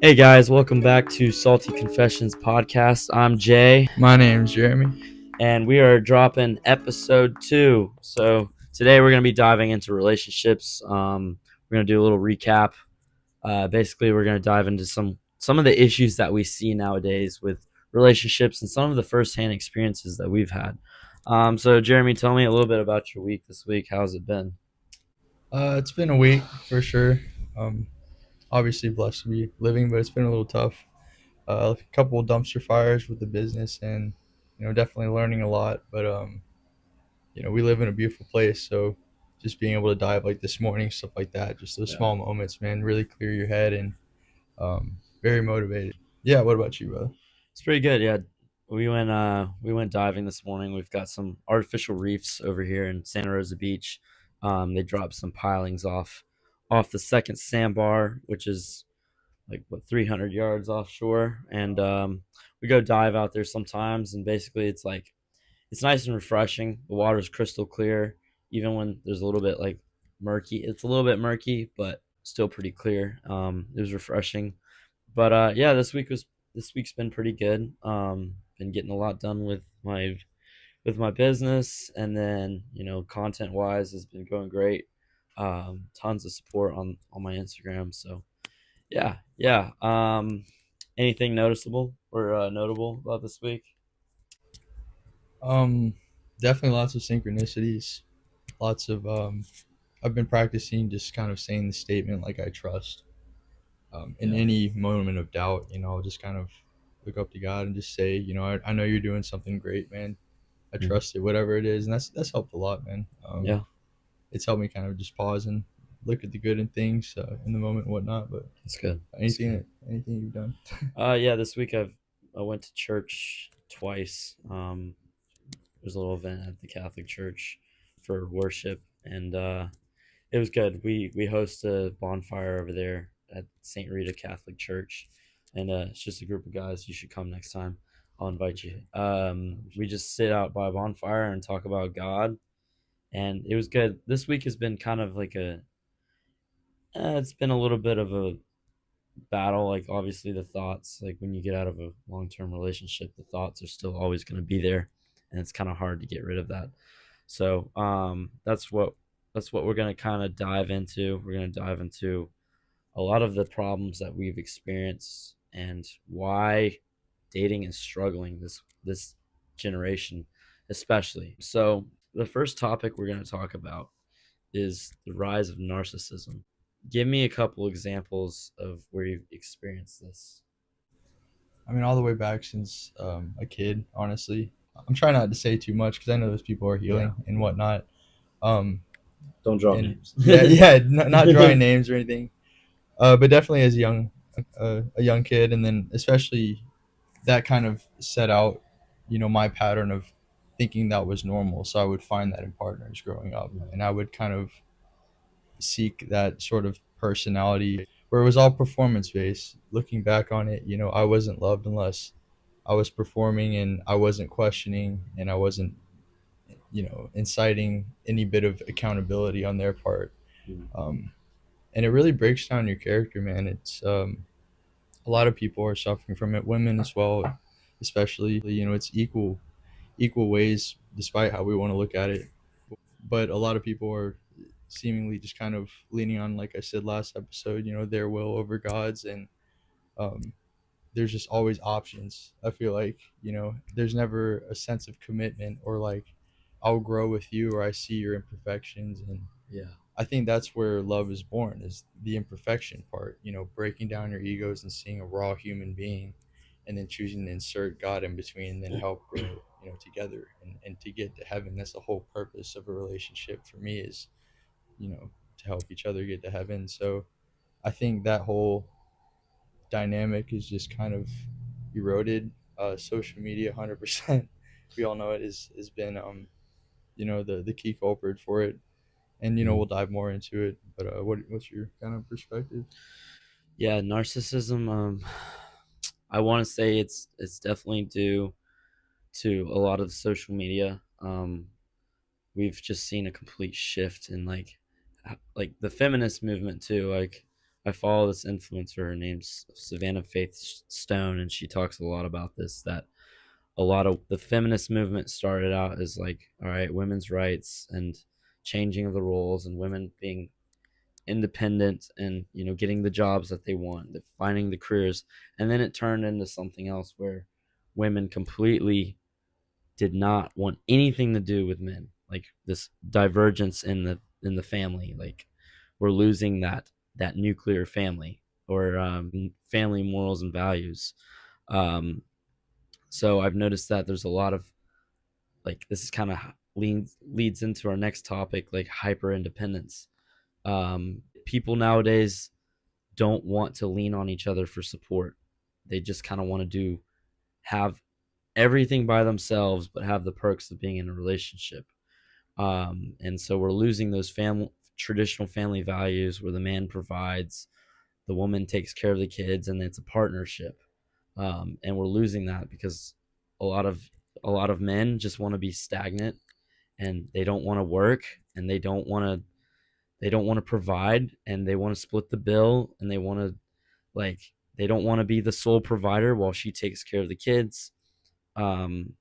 Hey guys, welcome back to Salty Confessions podcast. I'm Jay, My name's Jeremy. and we are dropping episode 2. So today we're going to be diving into relationships. We're going to do a little recap. Basically, we're going to dive into some of the issues that we see nowadays with relationships and some of the firsthand experiences that we've had. So Jeremy, tell me a little bit about your week this week. How's it been? It's been a week for sure. Um, Obviously blessed to be living, but it's been a little tough. A couple of dumpster fires with the business, and definitely learning a lot. But we live in a beautiful place, so just being able to dive like this morning, stuff like that, just those Yeah. small moments, man, really clear your head and very motivated. Yeah. What about you, brother? It's pretty good. Yeah, we went diving this morning. We've got some artificial reefs over here in Santa Rosa Beach. They dropped some pilings off the second sandbar, which is like 300 yards offshore, and we go dive out there sometimes. And basically, it's nice and refreshing. The water's crystal clear, even when there's a little bit like murky. It's a little bit murky, but still pretty clear. It was refreshing. But yeah, this week's been pretty good. Been getting a lot done with my business, and then content wise has been going great. Tons of support on my Instagram. So yeah. Anything noticeable or notable about this week? Um, Definitely lots of synchronicities. Lots of I've been practicing just kind of saying the statement like I trust. In Yeah. any moment of doubt, I'll just kind of look up to God and just say, I know you're doing something great, man. I Mhm. trust it, whatever it is, and that's helped a lot, man. Yeah, It's helped me kind of just pause and look at the good in things in the moment and whatnot. But that's good. That's good. anything you've done? Yeah, this week I went to church twice. There's a little event at the Catholic Church for worship, and it was good. We host a bonfire over there at St. Rita Catholic Church, and it's just a group of guys. You should come next time. I'll invite you. We just sit out by a bonfire and talk about God, and it was good. This week has been kind of like it's been a little bit of a battle. Like obviously the thoughts, like when you get out of a long term relationship, the thoughts are still always going to be there, and it's kind of hard to get rid of that. So that's what we're going to kind of dive into. We're going to dive into a lot of the problems that we've experienced and why dating is struggling this generation especially. So the first topic we're going to talk about is the rise of narcissism. Give me a couple examples of where you've experienced this. I mean, all the way back since a kid. Honestly, I'm trying not to say too much because I know those people are Yeah. healing and whatnot. Um, Don't drop and names. yeah, not drawing names or anything. But definitely as a young kid, and then especially that kind of set out, my pattern of thinking that was normal. So I would find that in partners growing up, and I would kind of seek that sort of personality where it was all performance based. Looking back on it, I wasn't loved unless I was performing and I wasn't questioning and I wasn't, inciting any bit of accountability on their part. Um, and it really breaks down your character, man. It's a lot of people are suffering from it, women as well, especially. It's equal ways, despite how we want to look at it. But a lot of people are seemingly just kind of leaning on, like I said last episode, their will over God's, and um, there's just always options. I feel like there's never a sense of commitment or like I'll grow with you or I see your imperfections, and Yeah. I think that's where love is born, is the imperfection part, breaking down your egos and seeing a raw human being and then choosing to insert God in between and then help grow, together and to get to heaven. That's the whole purpose of a relationship for me, is, to help each other get to heaven. So I think that whole dynamic is just kind of eroded. Social media, 100%. We all know it has been, the key culprit for it, and we'll dive more into it. But what's your kind of perspective? Yeah, narcissism. I want to say it's definitely due to a lot of social media. We've just seen a complete shift in like the feminist movement too. Like I follow this influencer. Her name's Savannah Faith Stone, and she talks a lot about this. That a lot of the feminist movement started out as like, all right, women's rights and changing of the roles, and women being independent, and getting the jobs that they want, finding the careers, and then it turned into something else where women completely did not want anything to do with men. Like this divergence in the family, like we're losing that nuclear family, or family morals and values. um, so I've noticed that there's a lot of, like, this is kind of leads into our next topic, like hyper independence. People nowadays don't want to lean on each other for support. They just kind of want to have everything by themselves, but have the perks of being in a relationship. And so we're losing those traditional family values where the man provides, the woman takes care of the kids, and it's a partnership. And we're losing that because a lot of men just want to be stagnant, and they don't want to work, and they don't want to provide, and they want to split the bill, and they want to, like, they don't want to be the sole provider while she takes care of the kids. um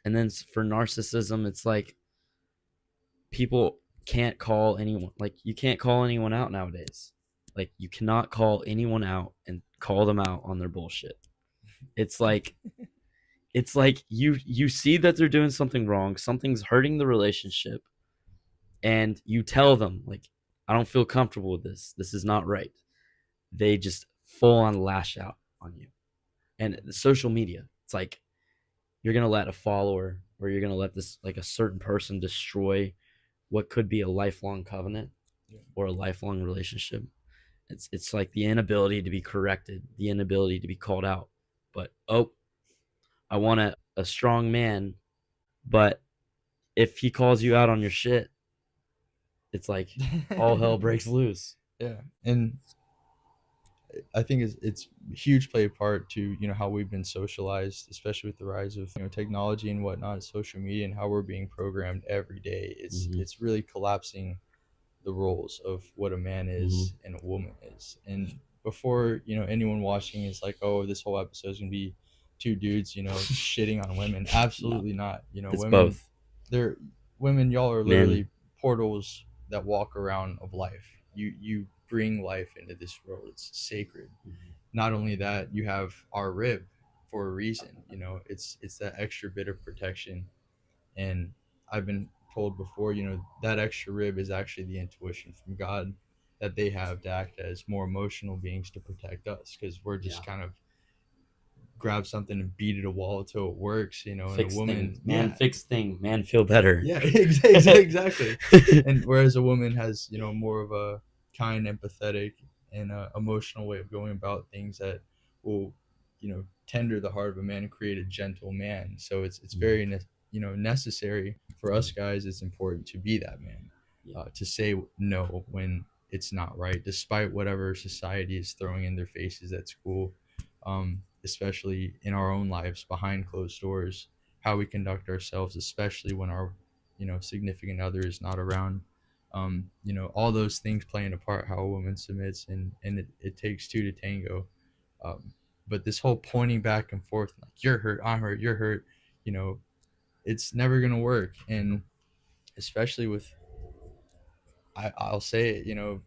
and then for narcissism, it's like people can't call anyone, like, you can't call anyone out nowadays. Like, you cannot call anyone out and call them out on their bullshit. It's like you see that they're doing something wrong, something's hurting the relationship, and you tell them, like, I don't feel comfortable with this, this is not right. They just full on lash out on you. And the social media, it's like you're gonna let a follower, or you're gonna let this, like, a certain person destroy what could be a lifelong covenant, or a lifelong relationship. It's like the inability to be corrected, the inability to be called out. But oh, I want a strong man, but if he calls you out on your shit, it's like all hell breaks loose. Yeah, and I think it's a huge play a part to how we've been socialized, especially with the rise of technology and whatnot, social media, and how we're being programmed every day. It's really collapsing the roles of what a man is and a woman is. And before anyone watching is like, oh, this whole episode is gonna be two dudes shitting on women. Absolutely No, not. it's Women, both. they're women. Y'all are Men. literally portals that walk around of life. You bring life into this world. It's sacred. Not only that, you have our rib for a reason. It's that extra bit of protection. And I've been told before, that extra rib is actually the intuition from God that they have to act as more emotional beings to protect us, because we're just kind of grab something and beat it a wall until it works, and a woman, Man, fix thing, man, feel better. yeah, exactly. And whereas a woman has, more of a kind, empathetic, and emotional way of going about things that will, tender the heart of a man and create a gentle man. So it's very necessary for us guys. It's important to be that man, to say no when it's not right, despite whatever society is throwing in their faces at school, especially in our own lives behind closed doors, how we conduct ourselves, especially when our significant other is not around. All those things playing a part, how a woman submits, and it takes two to tango. um, but this whole pointing back and forth, like, you're hurt, I'm hurt, you're hurt, it's never gonna work. And especially with, I'll say it,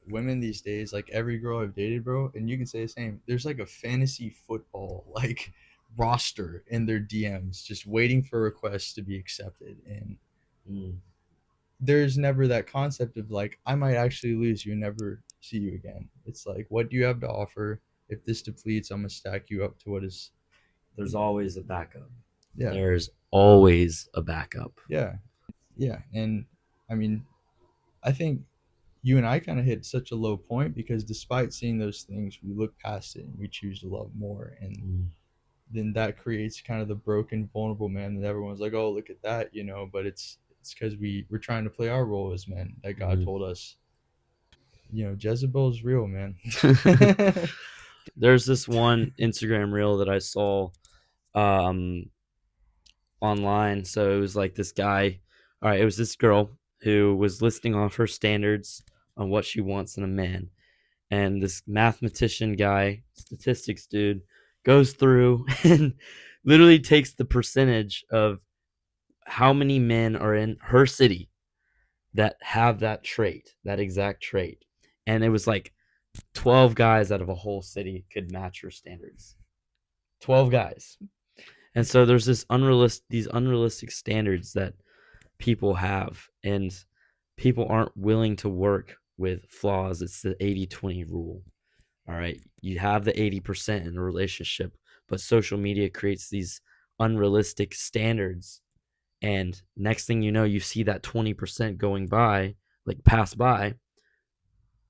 women these days, like every girl I've dated, bro, and you can say the same, there's like a fantasy football like roster in their DMs just waiting for requests to be accepted. And there's never that concept of like, I might actually lose you and never see you again. It's like, what do you have to offer? If this depletes, I'm gonna stack you up to what is. There's always a backup. Yeah. There's always a backup. Yeah. Yeah. And I mean, I think you and I kind of hit such a low point because despite seeing those things, we look past it and we choose to love more. And then that creates kind of the broken, vulnerable man that everyone's like, oh, look at that, but it's because we're trying to play our role as men that God told us. Jezebel's real, man. There's this one Instagram reel that I saw online. So it was like this guy, all right, it was this girl who was listing off her standards on what she wants in a man. and this mathematician guy, statistics dude, goes through and literally takes the percentage of how many men are in her city that have that trait, that exact trait. And it was like 12 guys out of a whole city could match her standards. 12 guys. And so there's these unrealistic standards that people have, and people aren't willing to work with flaws. It's the 80-20 rule. All right. You have the 80% in a relationship, but social media creates these unrealistic standards. And next thing you know, you see that 20% going by, like pass by.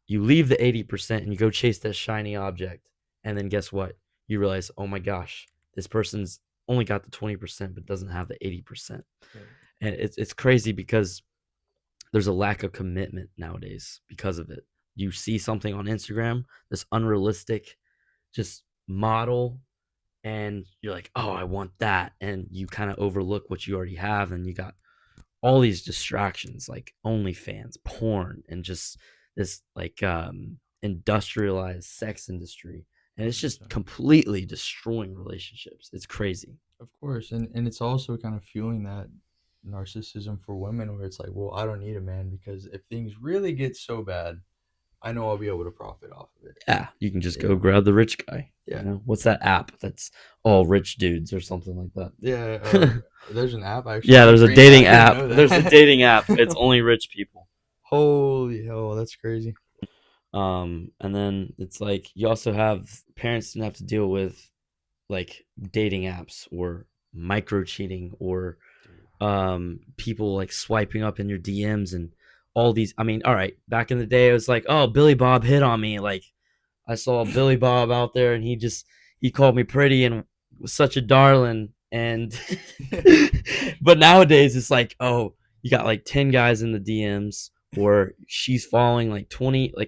You leave the 80% and you go chase that shiny object. And then guess what? You realize, oh my gosh, this person's only got the 20%, but doesn't have the 80%. Right. And it's crazy because there's a lack of commitment nowadays because of it. You see something on Instagram, this unrealistic just model, and you're like, oh, I want that. And you kind of overlook what you already have. And you got all these distractions like OnlyFans, porn, and just this like industrialized sex industry. And it's just completely destroying relationships. It's crazy. Of course. And it's also kind of fueling that narcissism for women where it's like, well, I don't need a man because if things really get so bad, I know I'll be able to profit off of it. Yeah, you can just go grab the rich guy. Yeah. You know? What's that app that's all rich dudes or something like that? Yeah. There's an app actually. Yeah, there's a dating app. There's a dating app. It's only rich people. Holy hell, that's crazy. And then it's like you also have parents didn't have to deal with like dating apps or micro cheating or people like swiping up in your DMs and all these. I mean, all right, back in the day it was like, oh, Billy Bob hit on me. Like I saw Billy Bob out there and he called me pretty and was such a darling. And but nowadays it's like, oh, you got like 10 guys in the DMs, or she's following like 200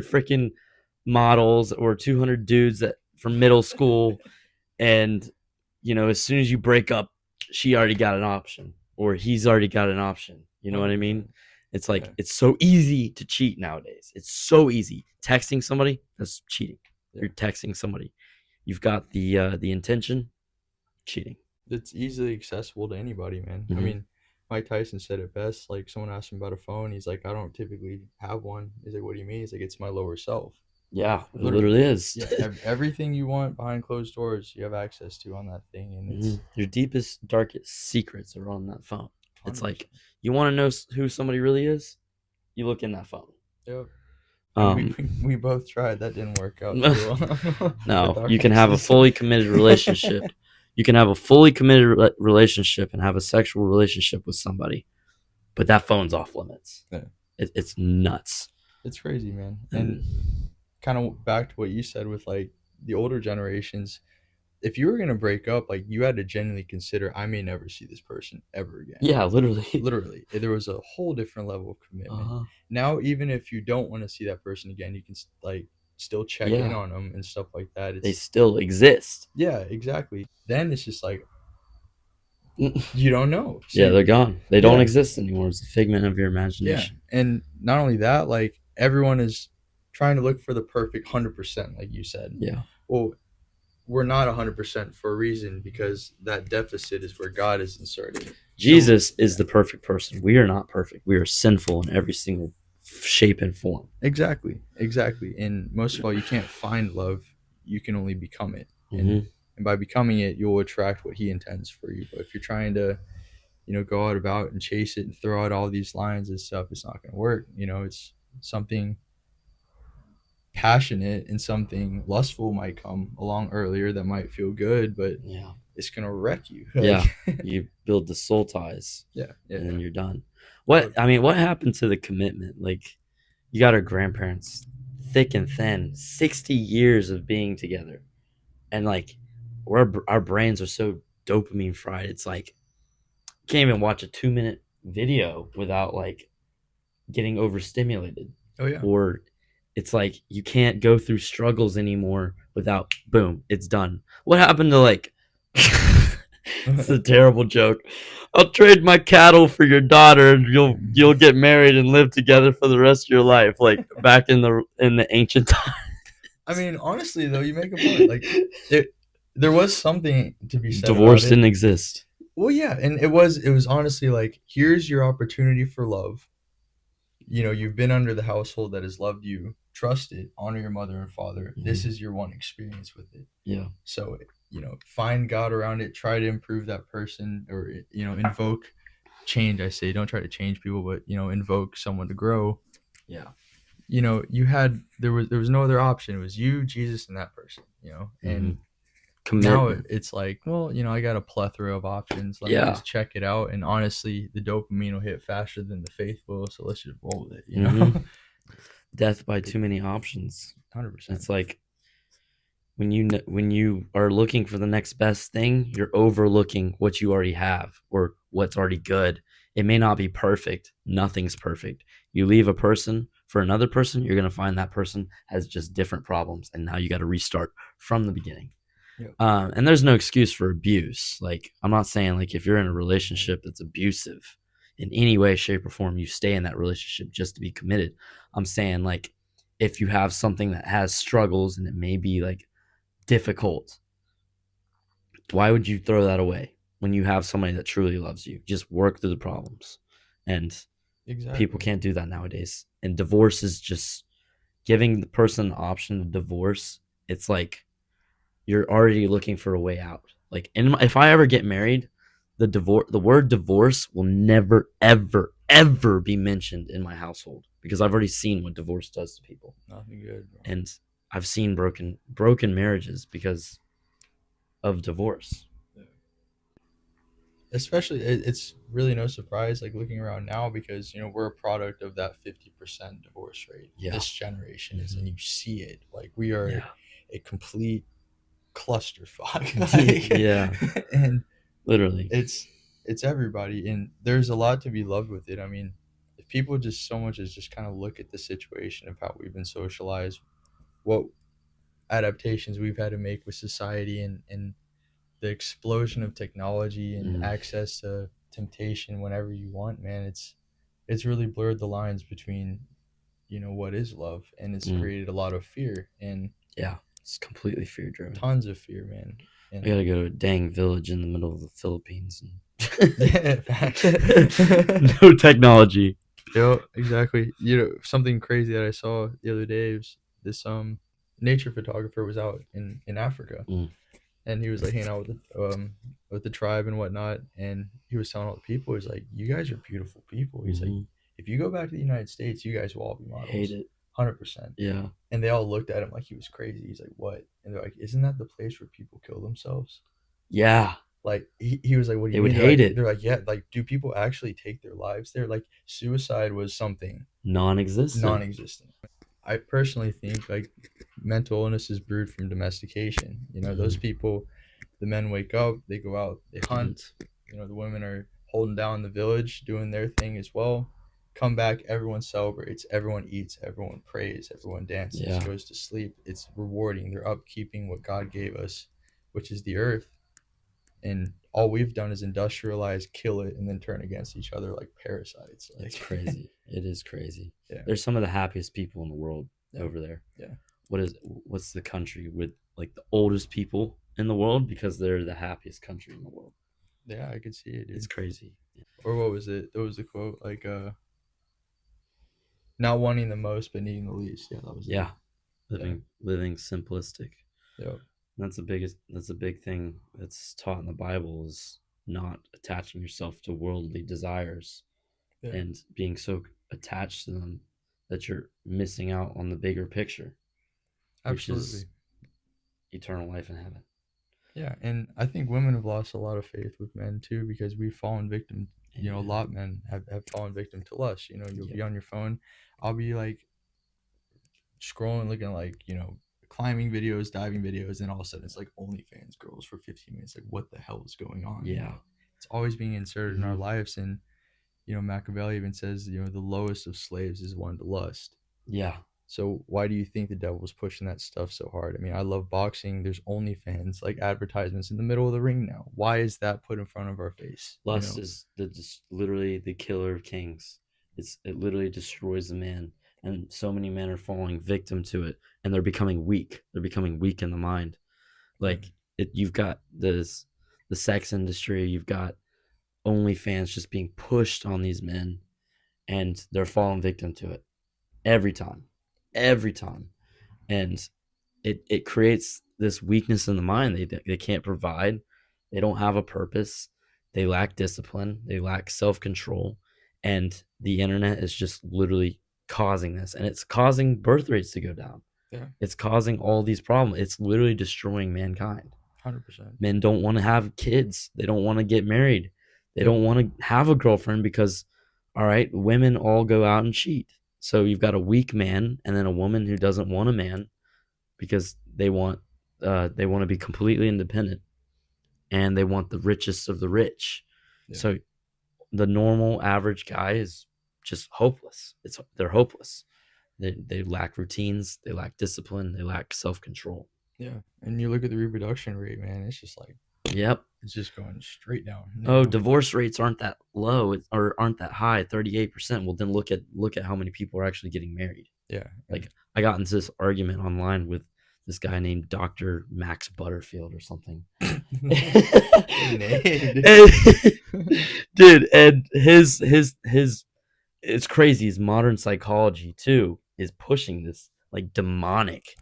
freaking models or 200 dudes that from middle school. And you know, as soon as you break up, she already got an option, or he's already got an option. You know what I mean? It's like, it's so easy to cheat nowadays. It's so easy. Texting somebody, that's cheating. Yeah. You're texting somebody. You've got the intention, cheating. It's easily accessible to anybody, man. Mm-hmm. I mean, Mike Tyson said it best. Like, someone asked him about a phone. He's like, I don't typically have one. He's like, what do you mean? He's like, it's my lower self. Yeah, it literally is. Yeah, everything you want behind closed doors, you have access to on that thing. And it's your deepest, darkest secrets are on that phone. 100%. It's like, you want to know who somebody really is? You look in that phone. Yep. We both tried. That didn't work out too well. No, you can have a fully committed relationship. You can have a fully committed relationship and have a sexual relationship with somebody, but that phone's off limits. Yeah. It's nuts. It's crazy, man. And kind of back to what you said with like the older generations, if you were going to break up, like you had to genuinely consider, I may never see this person ever again. Yeah, literally. Literally. There was a whole different level of commitment. Uh-huh. Now, even if you don't want to see that person again, you can like still check in on them and stuff like that. They still exist. Yeah, exactly. Then it's just like, you don't know. So they're gone. They don't exist anymore. It's a figment of your imagination. Yeah. And not only that, like everyone is trying to look for the perfect 100%, like you said. Yeah. Well, we're not 100% for a reason, because that deficit is where God is inserted. Jesus is the perfect person. We are not perfect. We are sinful in every single shape and form. Exactly. And most of all, you can't find love. You can only become it. Mm-hmm. And by becoming it, you'll attract what he intends for you. But if you're trying to, go out about and chase it and throw out all these lines and stuff, it's not going to work. It's something passionate and something lustful might come along earlier that might feel good, but it's gonna wreck you. You build the soul ties, and then you're done. What happened to the commitment? Like, you got our grandparents, thick and thin, 60 years of being together, and like our brains are so dopamine fried. It's like you can't even watch a 2-minute video without like getting overstimulated. Oh yeah. Or it's like you can't go through struggles anymore without boom, it's done. What happened to like It's a terrible joke. I'll trade my cattle for your daughter, and you'll get married and live together for the rest of your life, like back in the ancient times. I mean, honestly though, you make a point. Like there was something to be said about Divorce it. didn't exist. Well, yeah, and it was honestly like, here's your opportunity for love. You know, you've been under the household that has loved you. Trust it. Honor your mother and father. This is your one experience with it. Yeah. So, you know, find God around it. Try to improve that person, or, you know, invoke change. I say, don't try to change people, but, you know, invoke someone to grow. Yeah. You know, there was no other option. It was you, Jesus, and that person. You know, and now it's like, well, you know, I got a plethora of options. Let me just check it out. And honestly, the dopamine will hit faster than the faith will. So let's just roll with it. You know, death by too many options. 100%. It's like when you are looking for the next best thing, you're overlooking what you already have or what's already good. It may not be perfect. Nothing's perfect. You leave a person for another person, you're gonna find that person has just different problems, and now you got to restart from the beginning. Yep. And there's no excuse for abuse. Like, I'm not saying like if you're in a relationship that's abusive in any way, shape, or form, you stay in that relationship just to be committed. I'm saying like if you have something that has struggles and it may be like difficult, why would you throw that away when you have somebody that truly loves you? Just work through the problems. And people can't do that nowadays. And divorce is just giving the person the option to divorce. It's like you're already looking for a way out. Like, if I ever get married, the word divorce will never, ever, ever be mentioned in my household because I've already seen what divorce does to people. Nothing good, bro. And I've seen broken marriages because of divorce. Especially, it's really no surprise, like looking around now, because, you know, we're a product of that 50% divorce rate. Yeah. This generation is, and you see it. Like, we are a complete clusterfuck. Like, yeah. And literally, it's everybody, and there's a lot to be loved with it. I mean, if people just so much as just kind of look at the situation of how we've been socialized, what adaptations we've had to make with society, and the explosion of technology and access to temptation whenever you want, man, it's really blurred the lines between, you know, what is love, and it's created a lot of fear, and it's completely fear driven. Tons of fear, man. And I gotta go to a dang village in the middle of the Philippines and no technology. Yeah, exactly. You know, something crazy that I saw the other day was this nature photographer was out in Africa, and he was like hanging out with the tribe and whatnot, and he was telling all the people, he's like, you guys are beautiful people. He's like, if you go back to the United States, you guys will all be models. Hate it. 100%. Yeah. And they all looked at him like he was crazy. He's like, what? And they're like, isn't that the place where people kill themselves? Yeah. Like, he was like, what do you mean? They would hate like, it. They're like, yeah, like, do people actually take their lives there? Like, suicide was something non-existent. I personally think, like, mental illness is brewed from domestication. You know, those people, the men wake up, they go out, they hunt. You know, the women are holding down the village, doing their thing as well. Come back, everyone celebrates, everyone eats, everyone prays, everyone dances, goes to sleep. It's rewarding. They're upkeeping what God gave us, which is the earth. And all we've done is industrialize, kill it, and then turn against each other like parasites. Like, it's crazy. It is crazy. Yeah. There's some of the happiest people in the world over there. Yeah. What's the country with like the oldest people in the world, because they're the happiest country in the world. Yeah, I could see it, dude. It's crazy. Or what was it? There was a quote like, not wanting the most but needing the least. Yeah, that was it. Living simplistic. Yeah. That's the big thing that's taught in the Bible, is not attaching yourself to worldly desires and being so attached to them that you're missing out on the bigger picture. Absolutely. Which is eternal life in heaven. Yeah, and I think women have lost a lot of faith with men too, because we've fallen victim. You know, a lot of men have fallen victim to lust. You know, you'll be on your phone. I'll be like scrolling, looking at, like, you know, climbing videos, diving videos, and all of a sudden it's like OnlyFans girls for 15 minutes. Like, what the hell is going on? Yeah. You know? It's always being inserted in our lives. And, you know, Machiavelli even says, you know, the lowest of slaves is one to lust. Yeah. So why do you think the devil's pushing that stuff so hard? I mean, I love boxing. There's OnlyFans, like advertisements in the middle of the ring now. Why is that put in front of our face? You Lust know? is literally the killer of kings. It literally destroys a man, and so many men are falling victim to it, and they're becoming weak. They're becoming weak in the mind. Yeah. Like you've got the sex industry. You've got OnlyFans just being pushed on these men, and they're falling victim to it every time, every time, and it creates this weakness in the mind. They can't provide. They don't have a purpose. They lack discipline. They lack self control, and the internet is just literally causing this, and it's causing birth rates to go down. Yeah. It's causing all these problems. It's literally destroying mankind. 100%. Men don't want to have kids. They don't want to get married. They Yep. don't want to have a girlfriend because, all right, women all go out and cheat. So you've got a weak man and then a woman who doesn't want a man because they want to be completely independent and they want the richest of the rich. Yeah. So the normal average guy is just hopeless. They're hopeless. They lack routines. They lack discipline. They lack self control. Yeah. And you look at the reproduction rate, man, it's just like, Yep. it's just going straight down. Oh, divorce rates aren't that low or aren't that high, 38%. Well, then look at how many people are actually getting married. Yeah. Like I got into this argument online with this guy named Dr. Max Butterfield or something. Dude, and his it's crazy. His modern psychology too is pushing this like demonic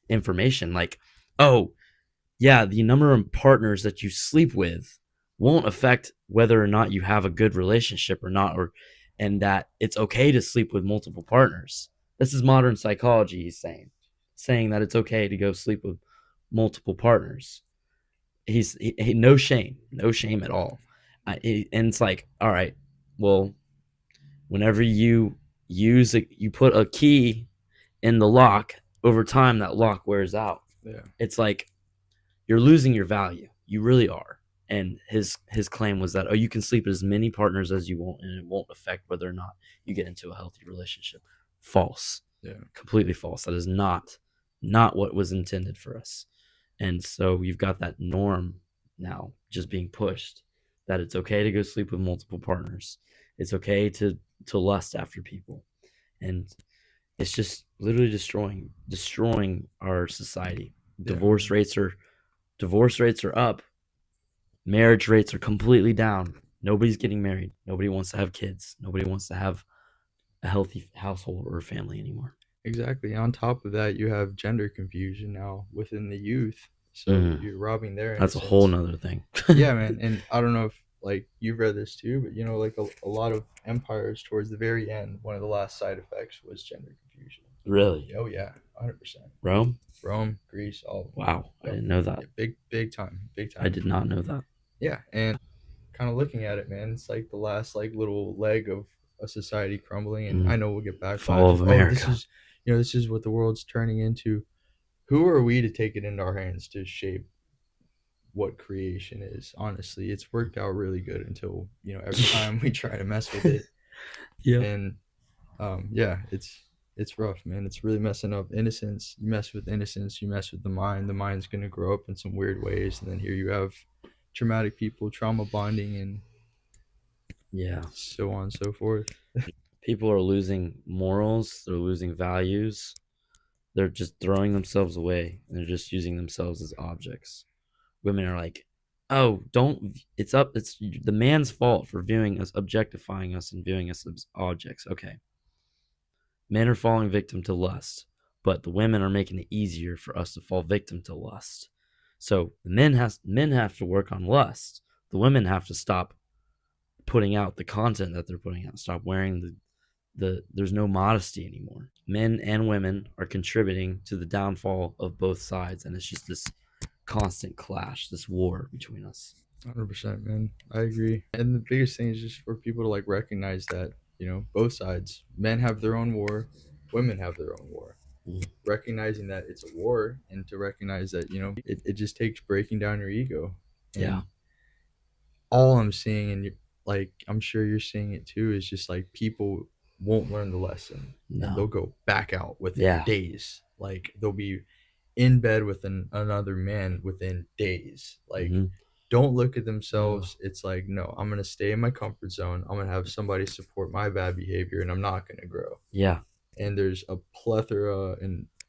information. Like, oh, yeah, the number of partners that you sleep with won't affect whether or not you have a good relationship or not, and that it's okay to sleep with multiple partners. This is modern psychology, he's saying that it's okay to go sleep with multiple partners. No shame, no shame at all. And it's like, all right, well, whenever you you put a key in the lock, over time that lock wears out. Yeah. It's like you're losing your value. You really are. And his claim was that, oh, you can sleep with as many partners as you want and it won't affect whether or not you get into a healthy relationship. False. Yeah. Completely false. That is not what was intended for us. And so you've got that norm now just being pushed that it's okay to go sleep with multiple partners. It's okay to lust after people. And it's just literally destroying our society. Yeah. Divorce rates are up. Marriage rates are completely down. Nobody's getting married. Nobody wants to have kids. Nobody wants to have a healthy household or family anymore. Exactly. On top of that, you have gender confusion now within the youth. So you're robbing their That's a innocence. whole nother thing. Yeah, man. And I don't know if like you've read this too, but you know, like a lot of empires towards the very end, one of the last side effects was gender confusion. Really? Oh yeah, 100%. Rome, Greece, all of them. wow, I didn't know that. Yeah, big time. I did not know that. Yeah, and kind of looking at it, man, it's like the last like little leg of a society crumbling. And I know we'll get back. Fall of America. This is what the world's turning into. Who are we to take it into our hands to shape what creation is? Honestly, it's worked out really good until every time we try to mess with it. Yeah. And yeah, it's rough, man. It's really messing up innocence. You mess with innocence, you mess with the mind. The mind's gonna grow up in some weird ways, and then here you have traumatic people, trauma bonding, and yeah, so on and so forth. People are losing morals. They're losing values. They're just throwing themselves away. And they're just using themselves as objects. Women are like, oh, it's the man's fault for viewing us, objectifying us, and viewing us as objects. Okay. Men are falling victim to lust, but the women are making it easier for us to fall victim to lust. So the men have to work on lust. The women have to stop putting out the content that they're putting out. Stop wearing there's no modesty anymore. Men and women are contributing to the downfall of both sides, and it's just this constant clash, this war between us. 100%, man. I agree. And the biggest thing is just for people to like recognize that both sides. Men have their own war, women have their own war. Recognizing that it's a war, and to recognize that it just takes breaking down your ego. And yeah. All I'm seeing, and like I'm sure you're seeing it too, is just like people won't learn the lesson, and they'll No. go back out within Yeah. days. Like they'll be in bed with another man within days. Like, Mm-hmm. don't look at Yeah. themselves. It's like, no, I'm gonna stay in my comfort zone. I'm gonna have somebody support my bad behavior, and I'm not gonna grow. Yeah. And there's a plethora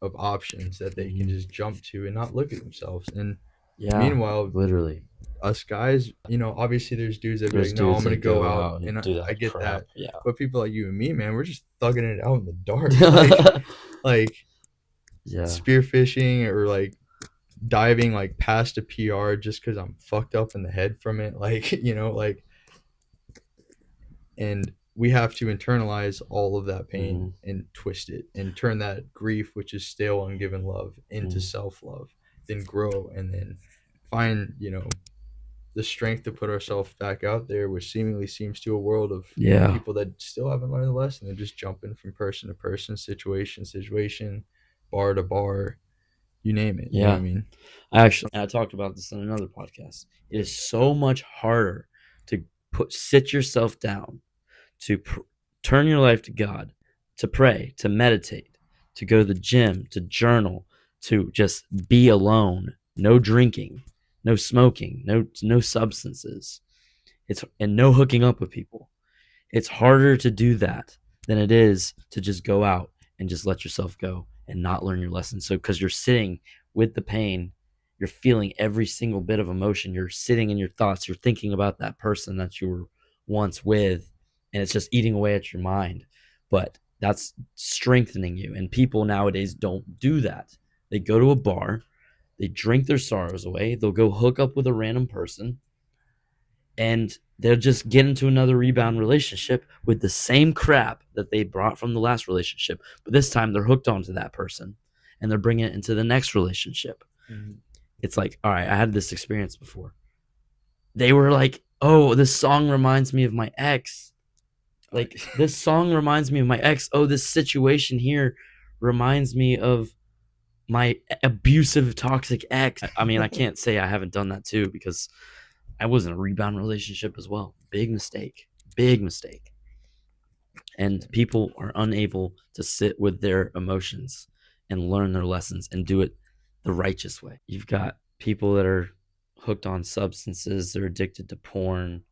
of options that they can Mm-hmm. just jump to and not look at themselves. And Yeah. meanwhile, Literally. us guys, obviously there's dudes that be There's like, no, I'm dudes gonna that go go out, out and and do I that get crap. that. Yeah. But people like you and me, man, we're just thugging it out in the dark, like Yeah. spearfishing or like diving like past a PR just because I'm fucked up in the head from it, like like, and we have to internalize all of that Mm-hmm. pain and twist it and turn that grief, which is stale ungiven love, into Mm-hmm. self-love, then grow, and then find the strength to put ourselves back out there, which seemingly seems to a world of Yeah. people that still haven't learned the lesson. They're just jumping from person to person, situation to situation, bar to bar, you name it. You know what I Yeah. mean? I talked about this in another podcast. It is so much harder to sit yourself down, to turn your life to God, to pray, to meditate, to go to the gym, to journal, to just be alone, no drinking, no smoking, no substances. And no hooking up with people. It's harder to do that than it is to just go out and just let yourself go and not learn your lesson. So, because you're sitting with the pain, you're feeling every single bit of emotion, you're sitting in your thoughts, you're thinking about that person that you were once with, and it's just eating away at your mind. But that's strengthening you. And people nowadays don't do that. They go to a bar, they drink their sorrows away, they'll go hook up with a random person, and they'll just get into another rebound relationship with the same crap that they brought from the last relationship. But this time they're hooked onto that person and they're bringing it into the next relationship. Mm-hmm. It's like, all right, I had this experience before. They were like, oh, this song reminds me of my ex. Like, this song reminds me of my ex. Oh, this situation here reminds me of my abusive, toxic ex. I mean, I can't say I haven't done that too, because I was in a rebound relationship as well. Big mistake. Big mistake. And people are unable to sit with their emotions and learn their lessons and do it the righteous way. You've got people that are hooked on substances, they're addicted to porn.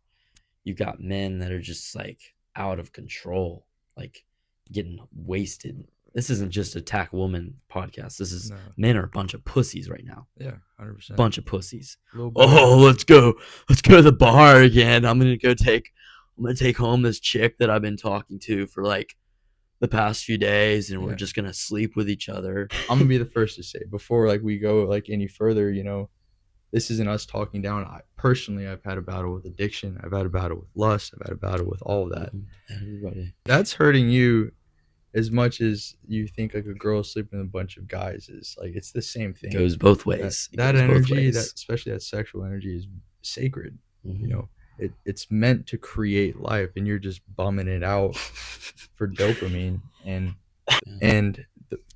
You've got men that are just like out of control, like getting wasted. This isn't just Attack Woman podcast. This is No. men are a bunch of pussies right now. Yeah, 100%. Bunch of pussies. Oh, let's go to the bar again. I'm gonna take home this chick that I've been talking to for like the past few days, and we're just gonna sleep with each other. I'm gonna be the first to say, before like we go like any further, this isn't us talking down. I've had a battle with addiction. I've had a battle with lust. I've had a battle with all of that. Everybody. That's hurting you as much as you think like a girl sleeping with a bunch of guys is. Like, it's the same thing. It goes both ways. That energy, especially that sexual energy, is sacred. Mm-hmm. It's meant to create life, and you're just bumming it out for dopamine. And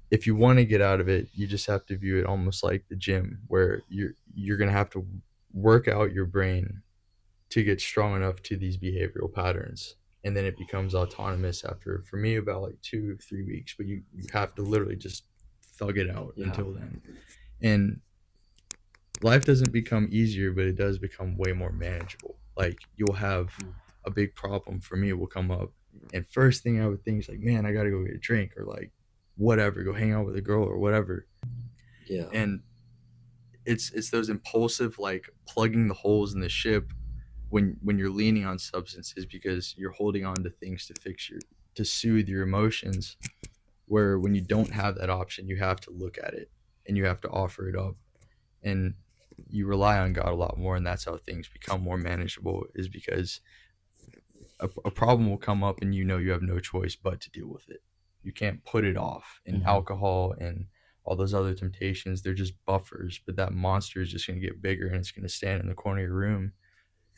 if you want to get out of it, you just have to view it almost like the gym, where you're gonna have to work out your brain to get strong enough to these behavioral patterns, and then it becomes autonomous after, for me, about like 2-3 weeks. But you have to literally just thug it out until then. And life doesn't become easier, but it does become way more manageable. Like, you'll have a big problem, for me, will come up, and first thing I would think is like, man, I gotta go get a drink, or like whatever, go hang out with a girl or whatever. Yeah. And it's those impulsive, like, plugging the holes in the ship when you're leaning on substances, because you're holding on to things to soothe your emotions, where when you don't have that option, you have to look at it and you have to offer it up, and you rely on God a lot more. And that's how things become more manageable, is because a problem will come up and you have no choice but to deal with it. You can't put it off. And alcohol and all those other temptations, they're just buffers, but that monster is just going to get bigger, and it's going to stand in the corner of your room,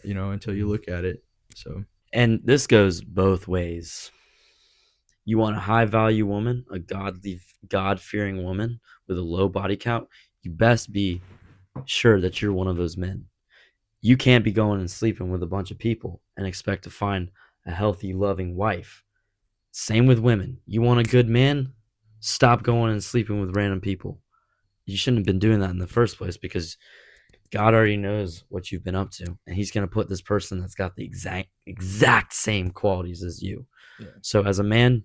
until you look at it. So, and this goes both ways. You want a high value woman, a God fearing woman with a low body count, you best be sure that you're one of those men. You can't be going and sleeping with a bunch of people and expect to find a healthy, loving wife. Same with women. You want a good man? Stop going and sleeping with random people. You shouldn't have been doing that in the first place, because God already knows what you've been up to, and He's going to put this person that's got the exact same qualities as you. Yeah. So as a man,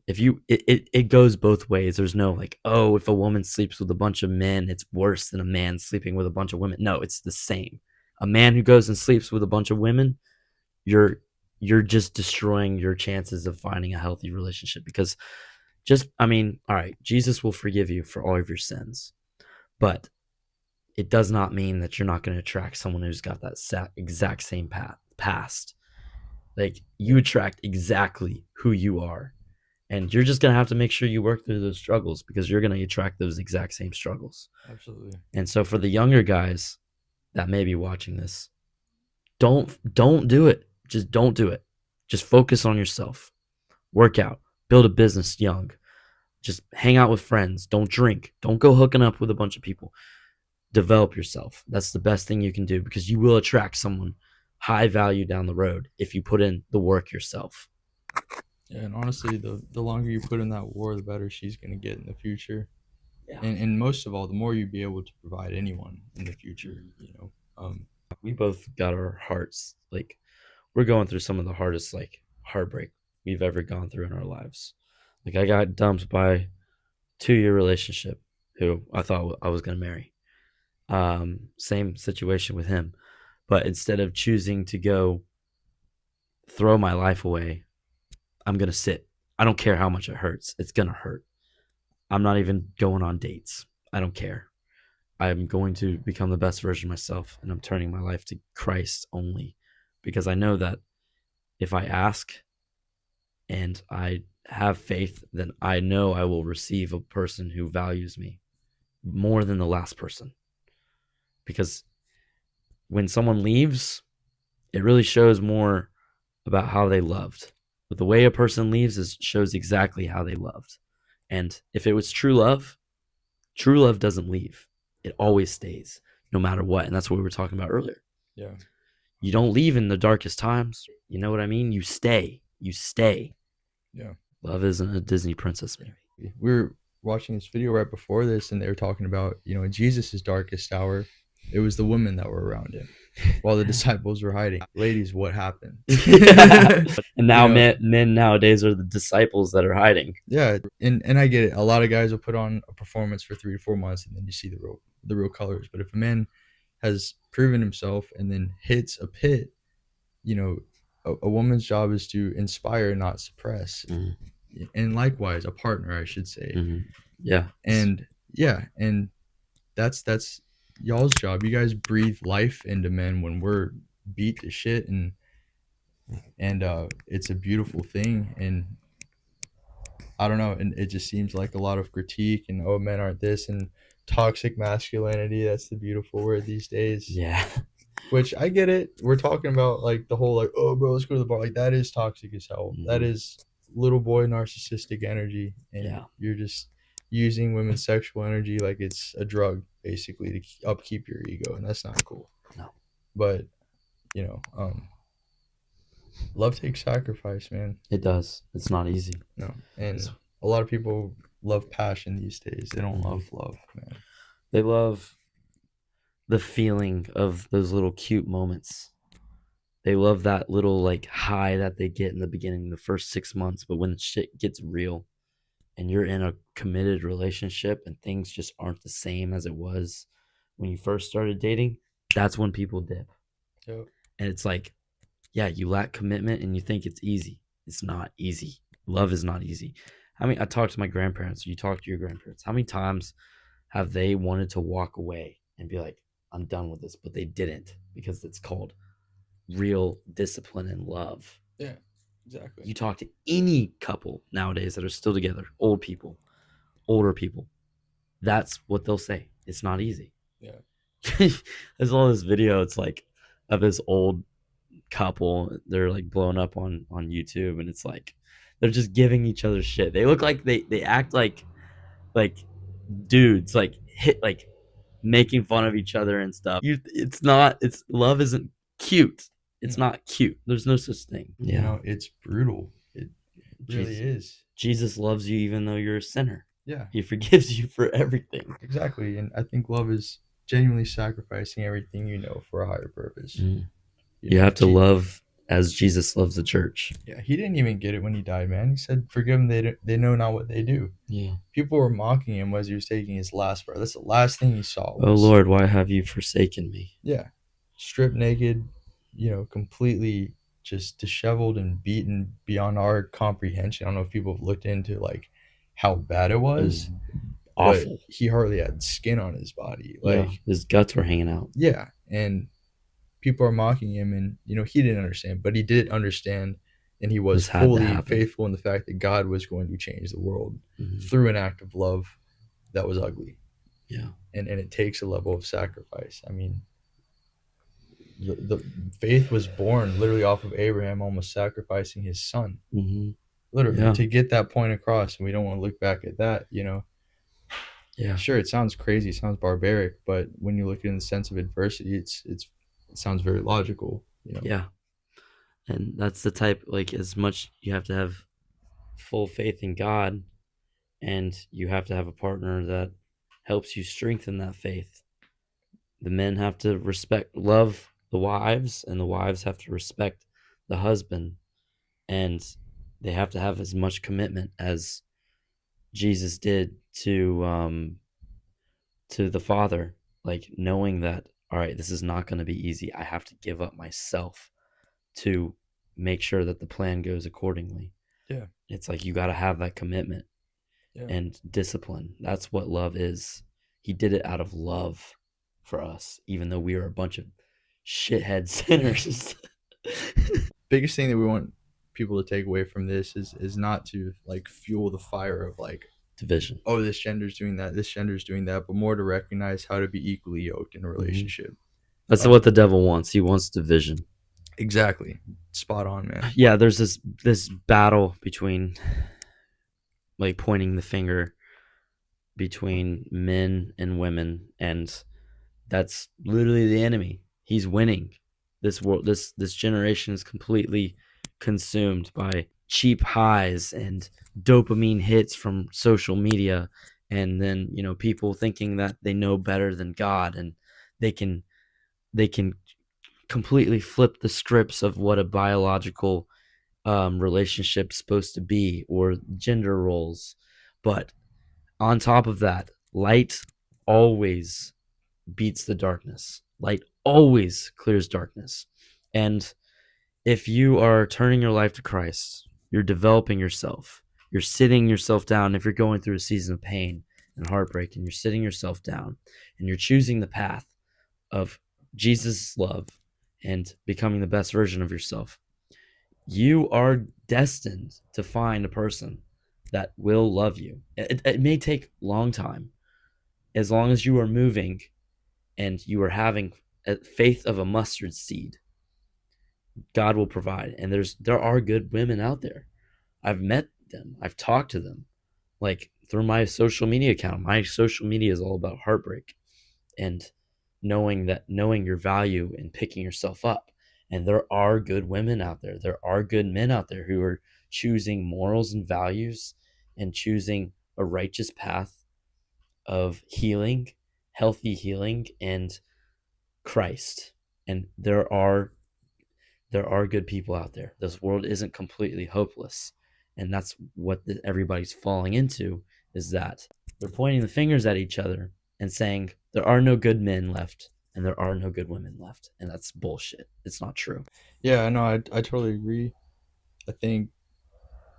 if you it goes both ways. There's no like, oh, if a woman sleeps with a bunch of men, it's worse than a man sleeping with a bunch of women. No, it's the same. A man who goes and sleeps with a bunch of women, you're just destroying your chances of finding a healthy relationship, because I mean, all right, Jesus will forgive you for all of your sins, but it does not mean that you're not going to attract someone who's got that exact same past. Like, you attract exactly who you are, and you're just going to have to make sure you work through those struggles, because you're going to attract those exact same struggles. Absolutely. And so for the younger guys that may be watching this, don't do it. Just don't do it. Just focus on yourself. Work out. Build a business young. Just hang out with friends. Don't drink. Don't go hooking up with a bunch of people. Develop yourself. That's the best thing you can do, because you will attract someone high value down the road if you put in the work yourself. Yeah, and honestly, the longer you put in that war, the better she's going to get in the future. Yeah. And most of all, the more you be able to provide anyone in the future, you know. We both got our hearts, like, we're going through some of the hardest, like, heartbreak we've ever gone through in our lives. Like, I got dumped by a 2-year relationship who I thought I was going to marry. Same situation with him. But instead of choosing to go throw my life away, I'm going to sit. I don't care how much it hurts. It's going to hurt. I'm not even going on dates. I don't care. I'm going to become the best version of myself, and I'm turning my life to Christ only, because I know that if I ask and I have faith, then I know I will receive a person who values me more than the last person. Because when someone leaves, it really shows more about how they loved. But the way a person leaves shows exactly how they loved. And if it was true love doesn't leave. It always stays, no matter what. And that's what we were talking about earlier. Yeah. You don't leave in the darkest times. You know what I mean? You stay. You stay. Yeah. Love isn't a Disney princess, maybe. We were watching this video right before this, and they were talking about, in Jesus' darkest hour, it was the women that were around him while the disciples were hiding. Ladies, what happened? Yeah. And now men nowadays are the disciples that are hiding. Yeah, and I get it. A lot of guys will put on a performance for 3 to 4 months, and then you see the real colors. But if a man has proven himself and then hits a pit, a woman's job is to inspire, not suppress. Mhm. And likewise, a partner, I should say. Mhm. Yeah. And that's y'all's job. You guys breathe life into men when we're beat to shit, and it's a beautiful thing. And I don't know, and it just seems like a lot of critique and, oh, men aren't this, and toxic masculinity. That's the beautiful word these days. Yeah. Which I get it. We're talking about like the whole like, oh, bro, let's go to the bar. Like, that is toxic as hell. Mhm. That is little boy narcissistic energy, and Yeah. you're just using women's sexual energy like it's a drug, basically, to upkeep your ego, and that's not cool. No. But love takes sacrifice, man. It does. It's not easy. No, and a lot of people love passion these days. They don't Mhm. love love, man. They love the feeling of those little cute moments. They love that little like high that they get in the beginning, the first 6 months. But when shit gets real and you're in a committed relationship and things just aren't the same as it was when you first started dating, that's when people dip. Yep. And it's like, yeah, you lack commitment and you think it's easy. It's not easy. Love is not easy. I mean, I talked to my grandparents. You talk to your grandparents. How many times have they wanted to walk away and be like, I'm done with this, but they didn't, because it's called real discipline and love. Yeah, exactly. You talk to any couple nowadays that are still together, older people, that's what they'll say. It's not easy. Yeah. There's all this video, it's like, of this old couple. They're like blown up on YouTube, and it's like they're just giving each other shit. They look like they act like dudes, like making fun of each other and stuff. It's love isn't cute. It's not cute. There's no such thing. It's brutal. really is. Jesus loves you even though you're a sinner. Yeah, He forgives you for everything. exactly. And I think love is genuinely sacrificing everything you know for a higher purpose. Mm. You You know, have to love as Jesus loves the church. yeah, he didn't even get it when he died, man. He said, "Forgive them; they know not what they do." Yeah. People were mocking him as he was taking his last breath. That's the last thing he saw Oh was, Lord, why have you forsaken me? yeah, stripped naked, completely just disheveled and beaten beyond our comprehension. I don't know if people have looked into like how bad it It was was, but awful. he hardly had skin on his body. Yeah, Like, his guts were hanging out. yeah, and people are mocking him, and he didn't understand, but he did understand, and he was This had to fully happen. faithful in the fact that God was going to change the world Mhm. through an act of love that was ugly. Yeah. And it takes a level of sacrifice. I mean, the faith was born literally off of Abraham almost sacrificing his son, Hmm. literally, Yeah. to get that point across. And we don't want to look back at that. Yeah. Sure, it sounds crazy, it sounds barbaric, but when you look at it in the sense of adversity, it sounds very logical. Yeah. And that's the type, like, as much you have to have full faith in God, and you have to have a partner that helps you strengthen that faith. The men have to love the wives, and the wives have to respect the husband, and they have to have as much commitment as Jesus did to the Father, like knowing that, all right, this is not going to be easy. I have to give up myself to make sure that the plan goes accordingly. Yeah. It's like you got to have that commitment Yeah. and discipline. That's what love is. He did it out of love for us, even though we are a bunch of shithead sinners. Biggest thing that we want people to take away from this is not to like fuel the fire of like, Division. oh, this gender's doing that, this gender's doing that, but more to recognize how to be equally yoked in a relationship. That's what the devil wants. He wants division. Exactly. Spot on, man. Yeah, there's this battle between, like, pointing the finger between men and women, and that's literally the enemy. He's winning. This generation is completely consumed by cheap highs and dopamine hits from social media, and then people thinking that they know better than God, and they can completely flip the scripts of what a biological relationship's supposed to be, or gender roles. But on top of that, light always beats the darkness. Light always clears darkness. And if you are turning your life to Christ, you're developing yourself. You're sitting yourself down. If you're going through a season of pain and heartbreak, and you're sitting yourself down, and you're choosing the path of Jesus' love and becoming the best version of yourself, you are destined to find a person that will love you. It may take a long time. As long as you are moving and you are having a faith of a mustard seed, God will provide. And there are good women out there. I've met them. I've talked to them, like through my social media account. My social media is all about heartbreak and knowing your value and picking yourself up. And there are good women out there. There are good men out there who are choosing morals and values and choosing a righteous path of healing, healthy healing, and Christ. And there are good people out there. This world isn't completely hopeless. And that's what everybody's falling into, is that they're pointing the fingers at each other and saying there are no good men left and there are no good women left. And that's bullshit. It's not true. Yeah, no, I totally agree. I think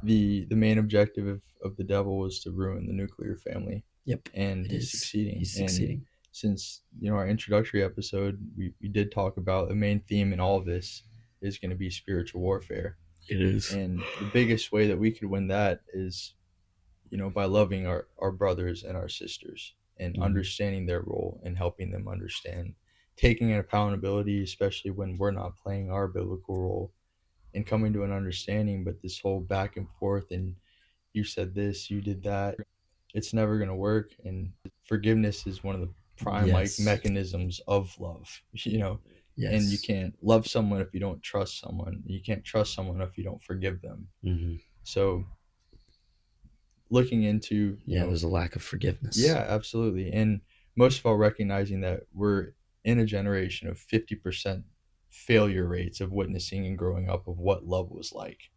the main objective of the devil was to ruin the nuclear family. Yep. And It he's is. succeeding. He's And succeeding. since our introductory episode, we did talk about the main theme in all of this is going to be spiritual warfare. It is. And the biggest way that we could win that is, by loving our brothers and our sisters and understanding their role and helping them understand, taking an accountability, especially when we're not playing our biblical role, and coming to an understanding. But this whole back and forth, and you said this, you did that, it's never going to work. And forgiveness is one of the prime Yes. mechanisms of love, Yes. and you can't love someone if you don't trust someone. You can't trust someone if you don't forgive them. Mm-hmm. So looking into, there's a lack of forgiveness. Yeah, absolutely. And most of all, recognizing that we're in a generation of 50% failure rates of witnessing and growing up of what love was like.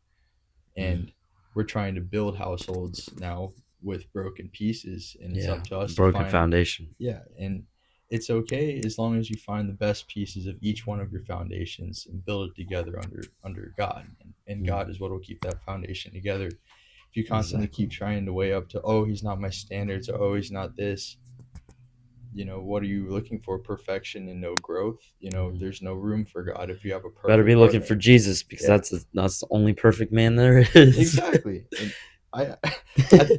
And we're trying to build households now with broken pieces, and it's up to us to broken find foundation. Yeah, and it's okay as long as you find the best pieces of each one of your foundations and build it together under God. And God is what will keep that foundation together. If you constantly keep trying to weigh up to, oh, he's not my standards, or oh, he's not this, what are you looking for? Perfection and no growth. There's no room for God if you have a perfect Better be looking partner. for Jesus, because that's the only perfect man there is. Exactly. And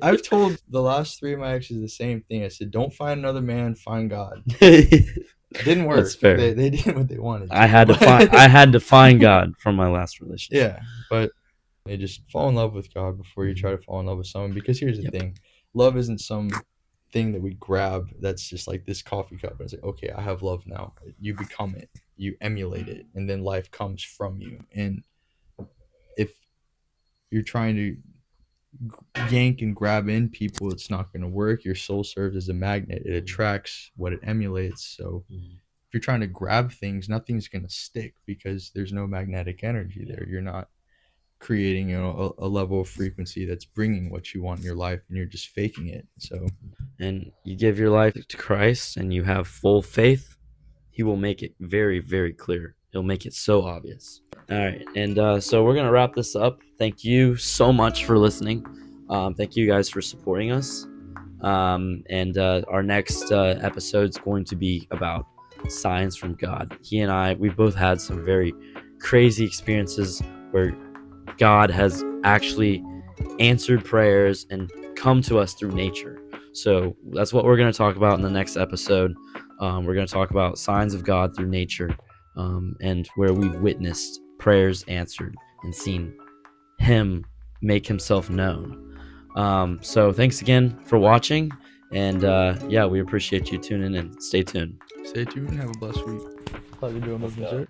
I've told the last 3 of my exes the same thing. I said, don't find another man, find God. Didn't work. That's fair. They did what they wanted to. I had to find God from my last relationship. Yeah, but they just fall in love with God before you try to fall in love with someone. Because here's the thing, love isn't some thing that we grab that's just like this coffee cup and it's like, okay, I have love now. You become it, you emulate it, and then life comes from you. And if you're trying to yank and grab in people, it's not going to work. Your soul serves as a magnet. It attracts what it emulates. So if you're trying to grab things, nothing's going to stick because there's no magnetic energy there. You're not creating a level of frequency that's bringing what you want in your life, and you're just faking it. So, and you give your life to Christ and you have full faith, he will make it very, very clear. He'll make it so obvious. All right, and so we're gonna wrap this up. Thank you so much for listening. Thank you guys for supporting us. And our next episode is going to be about signs from God. He and I, we've both had some very crazy experiences where God has actually answered prayers and come to us through nature. So that's what we're going to talk about in the next episode. We're going to talk about signs of God through nature, and where we've witnessed prayers answered and seen him make himself known. So thanks again for watching, and we appreciate you tuning in. Stay tuned. Stay tuned. Have a blessed week. How you doing, Mr.